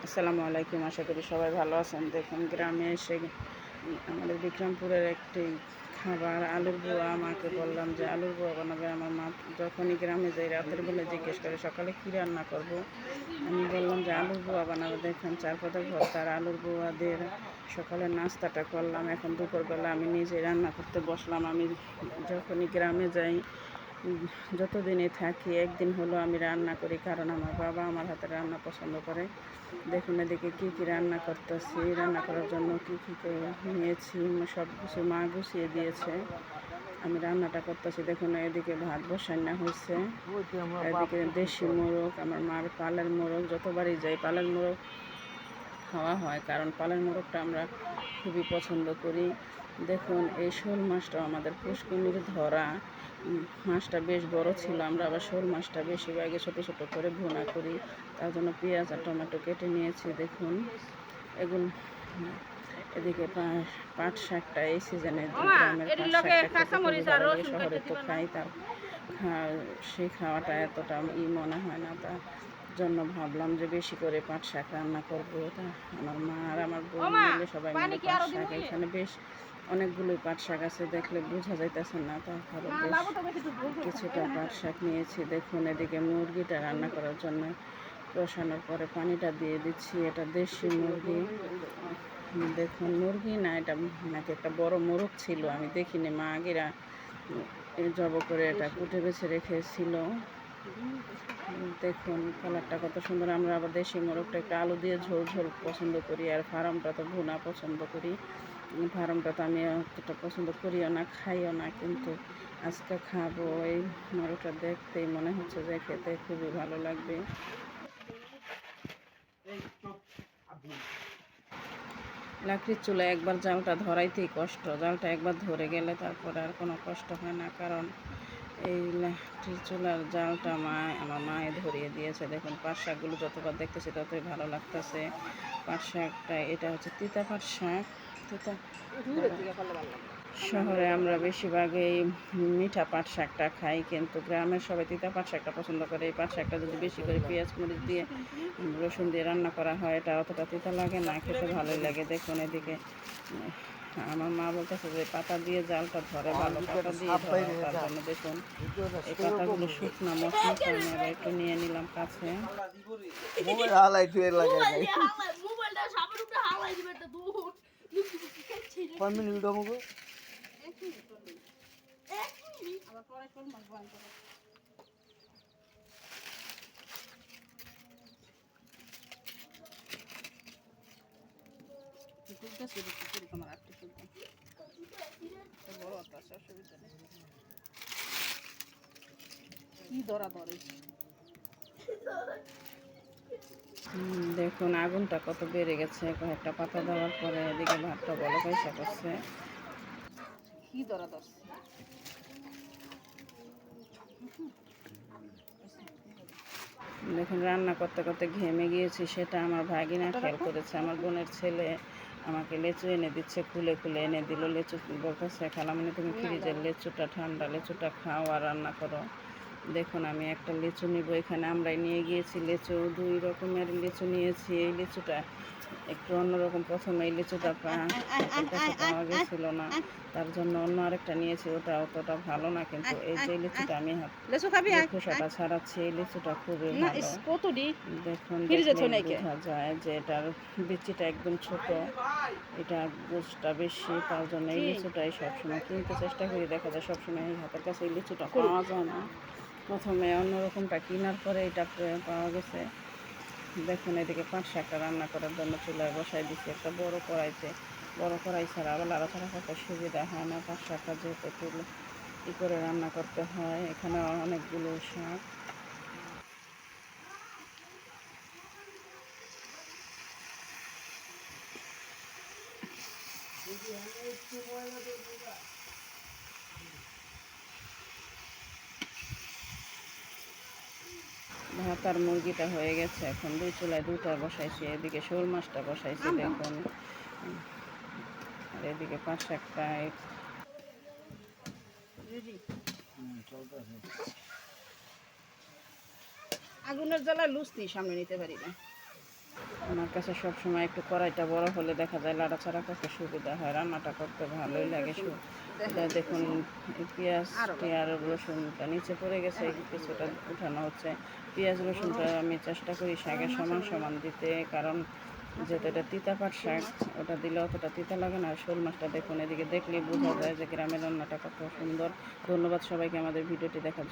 আসসালামু আলাইকুম। আশা করি সবাই ভালো আছেন। দেখুন গ্রামে এসে আমাদের বিক্রমপুরের একটি খাবার আলুর বোয়া, মাকে বললাম যে আলুর বোয়া বানাবে। আমার মা যখনই গ্রামে যাই রাতের বেলা জিজ্ঞেস করে সকালে কী রান্না করব। আমি বললাম যে আলুর বোয়া বানাবো। দেখুন 4 পাতার ভর্তার আলুর বোয়া দিয়ে সকালের নাস্তাটা করলাম। এখন দুপুরবেলা আমি নিজে রান্না করতে বসলাম। আমি যখনই গ্রামে যাই, যতদিনে থাকি একদিন হলো আমি রান্না করি, কারণ আমার বাবা আমার হাতে রান্না পছন্দ করে। দেখুন এদিকে কী কী রান্না করতেছি, রান্না করার জন্য কী কী নিয়েছি সব কিছু মা গুছিয়ে দিয়েছে। আমি রান্নাটা করতেছি। দেখুন এদিকে ভাত বসানো হয়েছে, এদিকে দেশি মোরগ, আমার মার পালের মোরগ। যতবারই যাই পালের মোরগ খাওয়া হয়, কারণ পালের মোরগটা আমরা খুবই পছন্দ করি। দেখুন এই শোল মাছটাও আমাদের পুষ্কুনির ধরা মাছটা বেশ বড় ছিল। আমরা আবার শোল মাছটা বেশিরভাগই ছোটো ছোটো করে ভুনা করি, তার জন্য পেঁয়াজ আর টমেটো কেটে নিয়েছি। দেখুন এগুলো এদিকে পাট শাকটা এই সিজনে গ্রামের পাট শাকটা খেতে খুবই ভালো লাগে। শহরে তো খাই, তার সেই খাওয়াটা এতটা মনে হয় না। তার জন্য ভাবলাম যে বেশি করে পাট শাক রান্না করবো। তা আমার মা আর আমার বোন মিলে সবাই মিলে পাট শাক, এখানে বেশ অনেকগুলোই পাট শাক আছে, দেখলে বোঝা যাইতেছে না। তারপরে বেশ কিছুটা পাট শাক নিয়েছি। দেখুন এদিকে মুরগিটা রান্না করার জন্য কষানোর পরে পানিটা দিয়ে দিচ্ছি। এটা দেশি মুরগি। দেখুন মুরগি না, এটা নাকি একটা বড় মোরগ ছিল, আমি দেখিনি। মা আগেরা জব করে এটা কুটে বেছে রেখেছিল। দেখুন কালারটা কত সুন্দর। আমরা আবার দেশি মোরগটা একটু আলু দিয়ে ঝোল ঝোল পছন্দ করি, আর ফার্মটা তো ভুনা পছন্দ করি। ফার্মটা তো আমি অতটা পছন্দ করিও না, খাইও না, কিন্তু আজকে খাবো। এই মোরগটা দেখতেই মনে হচ্ছে যে খেতে খুবই ভালো লাগবে। লাকড়ির চুলায় একবার জালটা ধরাইতেই কষ্ট। জালটা একবার ধরে গেলে তারপরে আর কোনো কষ্ট হয় না, কারণ এই লাকড়ির চুলার জালটা আমার মায়ে ধরিয়ে দিয়েছে। দেখুন পাট শাকগুলো যতবার দেখতেছি ততই ভালো লাগতেছে। পাট শাকটা এটা হচ্ছে তিতা পাট শাক। তিতা শহরে আমরা বেশিরভাগই মিঠা পাট শাকটা খাই, কিন্তু গ্রামের সবাই তিতা পাট শাকটা পছন্দ করে। এই পাট শাকটা যদি বেশি করে পেঁয়াজ মরিচ দিয়ে রসুন দিয়ে রান্না করা হয়, এটা অতটা তিতা লাগে না, খেতে ভালোই লাগে। দেখুন এদিকে আমার মা বলতেছে যে পাতা দিয়ে জালটা ধরে ভালো, পাতা দিয়ে ধরে। তার জন্য দেখুন এই পাতাগুলো শুকনো মশলা আমি আবার একটু নিয়ে নিলাম কাছে। দেখুন আগুনটা কত বেড়ে গেছে কয়েকটা পাতা দেওয়ার পরে। এদিকে ভাতটা বলো পয়সা করছে। কি ধরা ধরছে দেখুন রান্না করতে করতে ঘেমে গিয়েছি, সেটা আমার ভাগিনা খেয়াল করেছে। আমার বোনের ছেলে আমাকে লেচু এনে দিচ্ছে, খুলে খুলে এনে দিল লেচু। বলতেছে খালামণি তুমি ফ্রিজের লেচুটা ঠান্ডা, লেচুটা খাও আর রান্না করো। দেখুন আমি একটা লিচু নিব। এখানে আমরাই নিয়ে গিয়েছি লেচু, 2 রকমের লিচু নিয়েছি। এই লিচুটা একটু অন্যরকম। প্রথমে এই লিচুটা পাওয়া গেছিল না, তার জন্য অন্য আরেকটা নিয়েছি। ওটা অতটা ভালো না, কিন্তু এই যে লিচুটা আমি খোসাটা ছাড়াচ্ছি, এই লিচুটা খুবই ভালো। দেখুন বোঝা যায় যে এটার বিচিটা একদম ছোট, এটা গোছটা বেশি, তার জন্য এই লিচুটাই সবসময় কিনতে চেষ্টা করি। দেখা যায় সবসময় এই হাতের কাছে এই লিচুটা পাওয়া যায় না। প্রথমে অন্যরকমটা কেনার পরে এটা পাওয়া গেছে। দেখুন এদিকে পাট শাকটা রান্না করার জন্য চুলায় বসাই দিচ্ছি একটা বড় কড়াইতে। বড় কড়াই ছাড়া আবার লাড়াচাড়া করতে সুবিধা হয় না। পাট শাকটা যেহেতু একটু ই করে রান্না করতে হয়। এখানে অনেকগুলো শাক। ভাত আর মুরগিটা হয়ে গেছে, এখন 2 চুলায় 2টা বসাইছি। এদিকে শোল মাছটা বসাইছি দেখুন, আর এদিকে পাট শাকটা আগুনের জ্বালায় লুচনি সামনে নিতে পারি না। আমার কাছে সবসময় একটু কড়াইটা বড় হলে দেখা যায় লাড়াচাড়া করতে সুবিধা হয়, রান্নাটা করতে ভালোই লাগে। দেখুন পেঁয়াজটি আর রসুনটা নিচে পড়ে গেছে, কিছুটা উঠানো হচ্ছে। পেঁয়াজ রসুনটা আমি চেষ্টা করি শাকের সমান সমান দিতে, কারণ যেহেতু এটা তিতা পাট শাক, ওটা দিলে অতটা তিতা লাগে না। আর শোল মাছটা দেখুন, এদিকে দেখলেই বোঝা যায় যে গ্রামের রান্নাটা কত সুন্দর। ধন্যবাদ সবাইকে আমাদের ভিডিওটি দেখার জন্য।